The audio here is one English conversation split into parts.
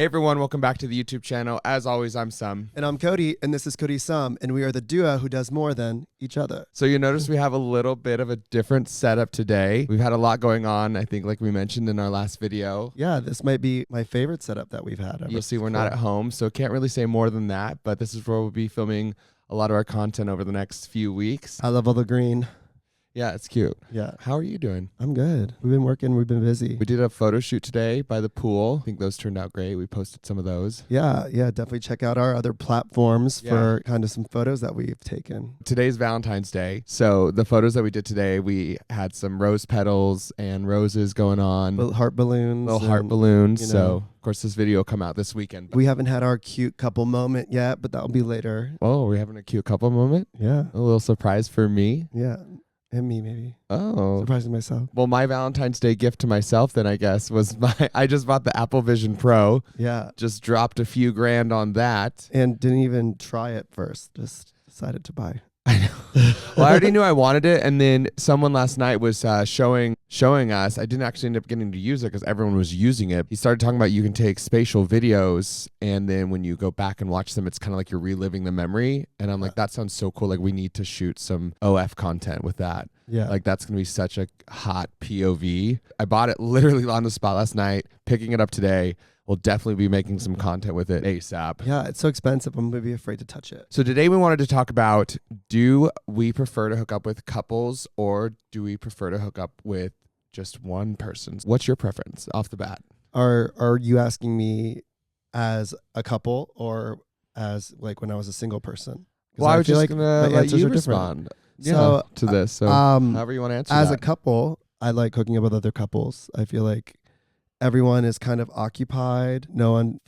Hey everyone, welcome back to the YouTube channel. As always, I'm Sam. And I'm Koaty, and this is Koaty Sam, and we are the duo who does more than each other. So you notice we have a little bit of a different setup today. We've had a lot going on, I think, like we mentioned in our last video. Yeah, this might be my favorite setup that we've had ever. You'll see we're not at home, so can't really say more than that, but this is where we'll be filming a lot of our content over the next few weeks. I love all the green. Yeah, it's cute. Yeah. How are you doing? I'm good. We've been working. We've been busy. We did a photo shoot today by the pool. I think those turned out great. We posted some of those. Yeah, definitely check out our other platforms for kind of some photos that we've taken. Today's Valentine's Day. So the photos that we did today, we had some rose petals and roses going on. Little heart balloons. You know, so, of course, this video will come out this weekend. We haven't had our cute couple moment yet, but that'll be later. Oh, we're having a cute couple moment? Yeah. A little surprise for me? Yeah. And me, maybe. Oh. Surprising myself. Well, my Valentine's Day gift to myself then, I guess, was I just bought the Apple Vision Pro. Yeah. Just dropped a few grand on that. And didn't even try it first. Just decided to buy. I know. Well, I already knew I wanted it, and then someone last night was showing us. I didn't actually end up getting to use it because everyone was using it. He started talking about you can take spatial videos, and then when you go back and watch them, it's kind of like you're reliving the memory. And I'm like, that sounds so cool. Like, we need to shoot some OF content with that. Yeah. Like, that's going to be such a hot POV. I bought it literally on the spot last night, picking it up today. We'll definitely be making some content with it ASAP. Yeah, it's so expensive. I'm going to be afraid to touch it. So today we wanted to talk about, do we prefer to hook up with couples or do we prefer to hook up with just one person? What's your preference off the bat? Are you asking me as a couple or as like when I was a single person? Well, I was just going to let you are respond to this. So however you want to answer as that. a couple, I like hooking up with other couples. I feel like everyone is kind of occupied. No one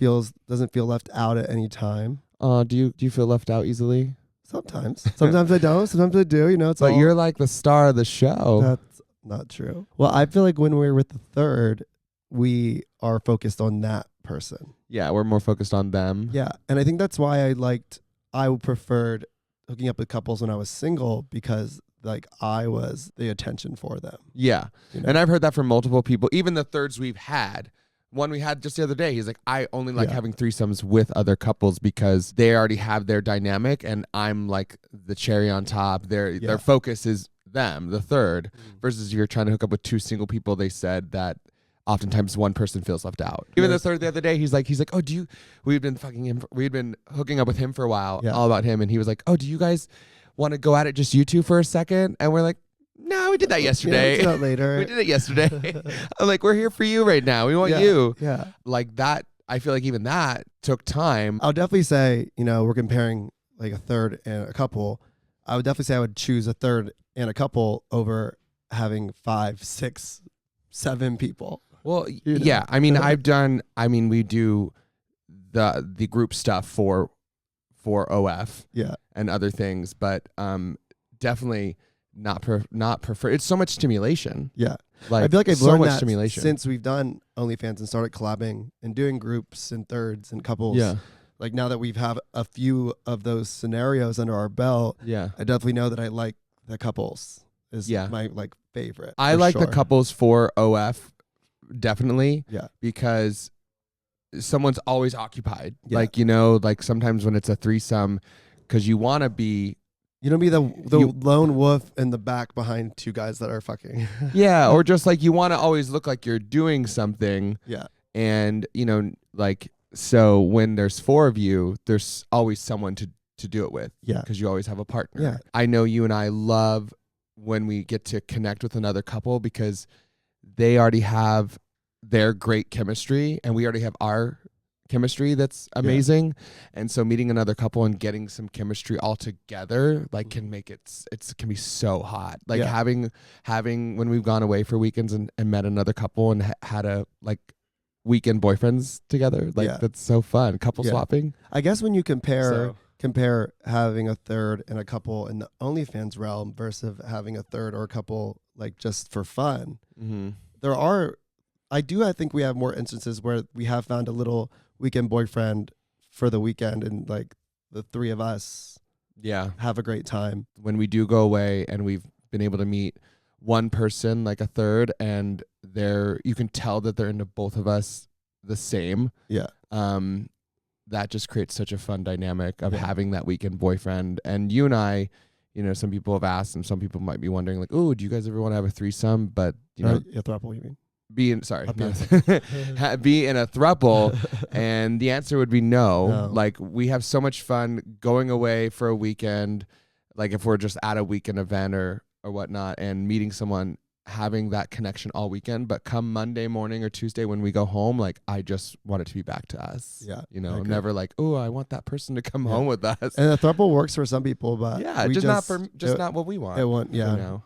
doesn't feel left out at any time. Do you feel left out easily? Sometimes. Sometimes I don't. Sometimes I do. You know, but you're like the star of the show. That's not true. Well, I feel like when we're with the third, we are focused on that person. Yeah, we're more focused on them. Yeah, and I think that's why I preferred hooking up with couples when I was single because like I was the attention for them. Yeah. You know? And I've heard that from multiple people. Even the thirds we've had. One we had just the other day, he's like, I only like having threesomes with other couples because they already have their dynamic and I'm like the cherry on top. Their focus is them, the third, versus you're trying to hook up with two single people. They said that oftentimes one person feels left out. Even the third the other day, he's like, oh, we'd been hooking up with him for a while, all about him. And he was like, oh, do you guys want to go at it just you two for a second? And we're like, no, we did that yesterday. Yeah, later. We did it yesterday. I'm like, we're here for you right now. We want you. Yeah. Like that, I feel like even that took time. I'll definitely say, we're comparing like a third and a couple. I would definitely say I would choose a third and a couple over having 5, 6, 7 people. Well, yeah. I mean, we do the group stuff for OF and other things, but definitely not prefer. It's so much stimulation. Yeah. Like, I feel like I've so learned much that stimulation since we've done OnlyFans and started collabing and doing groups and thirds and couples. Yeah. Like now that we've have a few of those scenarios under our belt, I definitely know that I like the couples is my like favorite. I like the couples for OF definitely. Yeah. Because someone's always occupied. Yeah. Like, like sometimes when it's a threesome, because you want to be. You don't be the lone wolf in the back behind two guys that are fucking. Yeah, or just like you want to always look like you're doing something. Yeah. And, like, so when there's 4 of you, there's always someone to do it with. Yeah. Because you always have a partner. Yeah. I know you and I love when we get to connect with another couple because they already have their great chemistry and we already have our chemistry that's amazing. And so meeting another couple and getting some chemistry all together like can make it can be so hot. Like having when we've gone away for weekends and met another couple and had a like weekend boyfriends together, like that's so fun. Couple swapping. I guess when you compare having a third and a couple in the OnlyFans realm versus having a third or a couple like just for fun, I think we have more instances where we have found a little weekend boyfriend for the weekend and like the 3 of us have a great time. When we do go away and we've been able to meet one person, like a third, and you can tell that they're into both of us the same. Yeah. that just creates such a fun dynamic of having that weekend boyfriend. And you and I, some people have asked, and some people might be wondering, like, oh, do you guys ever want to have a threesome? But a throuple, you mean? Be in a throuple, and the answer would be no. Like, we have so much fun going away for a weekend, like if we're just at a weekend event or whatnot, and meeting someone, having that connection all weekend. But come Monday morning or Tuesday when we go home, like, I just want it to be back to us. Yeah, I'm never like, oh, I want that person to come home with us. And a throuple works for some people, but not what we want. It won't. Yeah.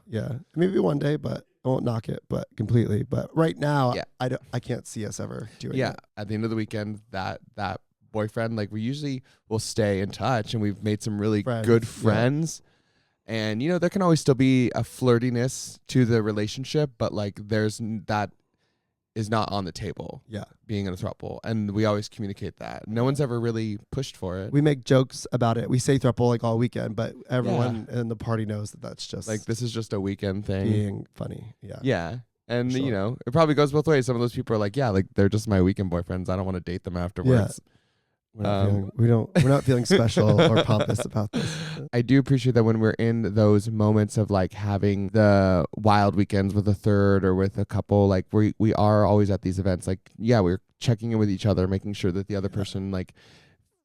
Maybe one day, but I won't knock it, but completely. But right now, I can't see us ever doing it. Yeah, at the end of the weekend, that boyfriend, like, we usually will stay in touch, and we've made some really good friends. And, there can always still be a flirtiness to the relationship, but like that is not on the table. Yeah. Being in a throuple. And we always communicate that. No one's ever really pushed for it. We make jokes about it. We say throuple like all weekend, but everyone in the party knows that that's just like, this is just a weekend thing. Being funny. Yeah. Yeah. And, it probably goes both ways. Some of those people are like, yeah, like, they're just my weekend boyfriends. I don't want to date them afterwards. Yeah. We're not feeling special or pompous about this. I do appreciate that when we're in those moments of like having the wild weekends with a third or with a couple, like we are always at these events. Like, we're checking in with each other, making sure that the other person like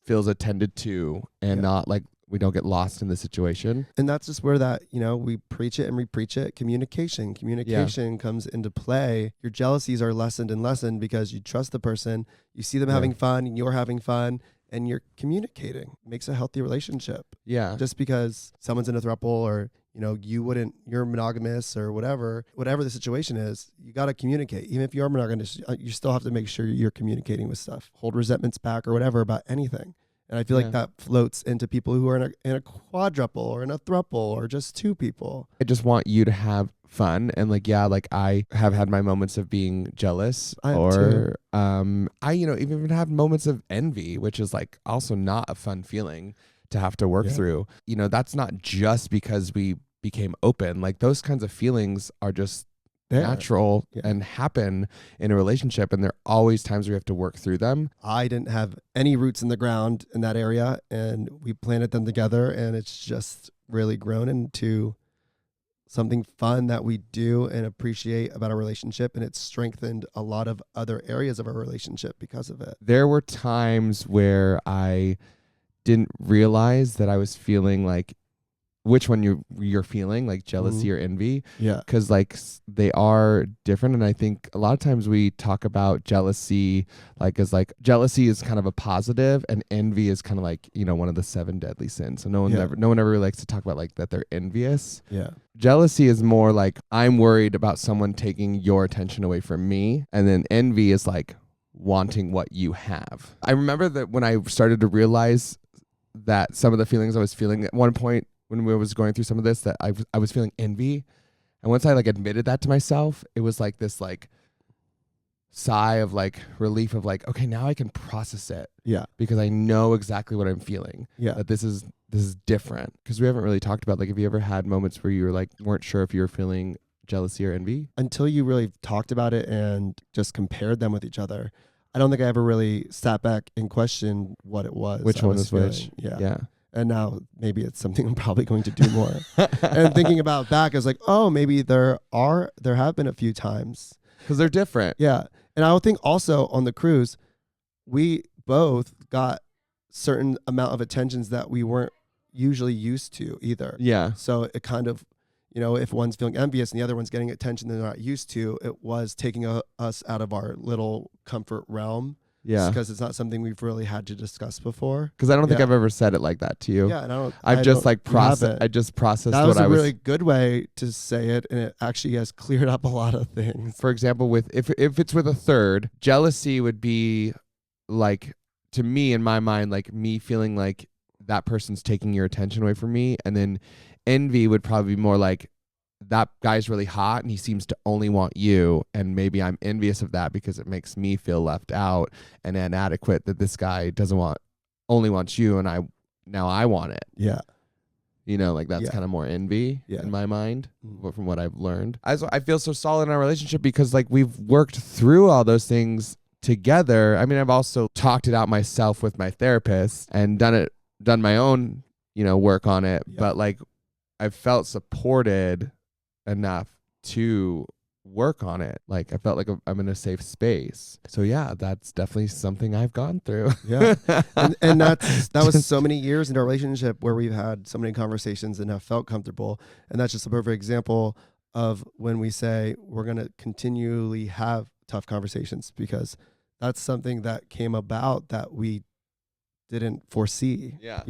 feels attended to and not like we don't get lost in the situation. And that's just where that, we preach it and re-preach it. Communication comes into play. Your jealousies are lessened and lessened because you trust the person, you see them having fun, and you're having fun, and you're communicating. It makes a healthy relationship. Yeah. Just because someone's in a throuple or, you're monogamous or whatever the situation is, you got to communicate. Even if you're monogamous, you still have to make sure you're communicating with stuff. Hold resentments back or whatever about anything. And I feel like that floats into people who are in a quadruple or in a throuple or just two people. I just want you to have fun. And like, I have had my moments of being jealous I even have moments of envy, which is like also not a fun feeling to have to work through. That's not just because we became open. Like, those kinds of feelings are just natural and happen in a relationship, and there are always times where you have to work through them. I didn't have any roots in the ground in that area, and we planted them together, and it's just really grown into something fun that we do and appreciate about our relationship, and it's strengthened a lot of other areas of our relationship because of it. There were times where I didn't realize that I was feeling like which one you're feeling, like jealousy or envy. Yeah. Because like they are different. And I think a lot of times we talk about jealousy like as like jealousy is kind of a positive and envy is kind of like, one of the 7 deadly sins. So no one ever really likes to talk about like that they're envious. Yeah. Jealousy is more like I'm worried about someone taking your attention away from me. And then envy is like wanting what you have. I remember that when I started to realize that some of the feelings I was feeling at one point, when we was going through some of this, that I was feeling envy. And once I like admitted that to myself, it was like this like sigh of like relief of like, okay, now I can process it. Yeah. Because I know exactly what I'm feeling. Yeah. That this is different. Because we haven't really talked about like, have you ever had moments where you were like, weren't sure if you were feeling jealousy or envy? Until you really talked about it and just compared them with each other, I don't think I ever really sat back and questioned what it was. Which one was which? Yeah. And now maybe it's something I'm probably going to do more. And thinking about back, I was like, oh, maybe there have been a few times. Because they're different. Yeah. And I would think also on the cruise, we both got certain amount of attentions that we weren't usually used to either. Yeah. So it kind of, if one's feeling envious and the other one's getting attention they're not used to, it was taking us out of our little comfort realm. Yeah. Because it's not something we've really had to discuss before. Because I don't think I've ever said it like that to you. Yeah, and I just processed that was a really good way to say it, and it actually has cleared up a lot of things. For example, if it's with a third, jealousy would be like, to me in my mind, like me feeling like that person's taking your attention away from me, and then envy would probably be more like, that guy's really hot and he seems to only want you, and maybe I'm envious of that because it makes me feel left out and inadequate that this guy only wants you and I want it. Yeah. Like that's kind of more envy in my mind from what I've learned. I feel so solid in our relationship because like we've worked through all those things together. I mean, I've also talked it out myself with my therapist and done my own, work on it. Yeah. But like, I felt supported enough to work on it. Like, I felt like I'm in a safe space. So yeah, that's definitely something I've gone through. Yeah. And that was so many years in our relationship where we've had so many conversations and have felt comfortable. And that's just a perfect example of when we say we're going to continually have tough conversations, because that's something that came about that we didn't foresee. Yeah.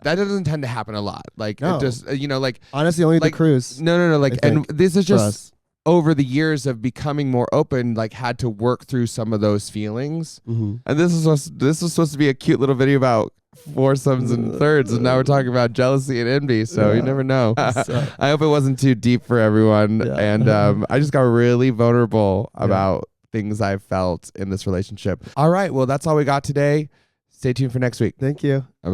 That doesn't tend to happen a lot. Like, No. it just, like, honestly, only the cruise. No. Like, and this is just us. over the years of becoming more open, like, had to work through some of those feelings. Mm-hmm. And this was supposed to be a cute little video about foursomes and thirds, and now we're talking about jealousy and envy. So you never know. I hope it wasn't too deep for everyone. Yeah. And I just got really vulnerable about things I felt in this relationship. All right, well, that's all we got today. Stay tuned for next week. Thank you. Bye-bye.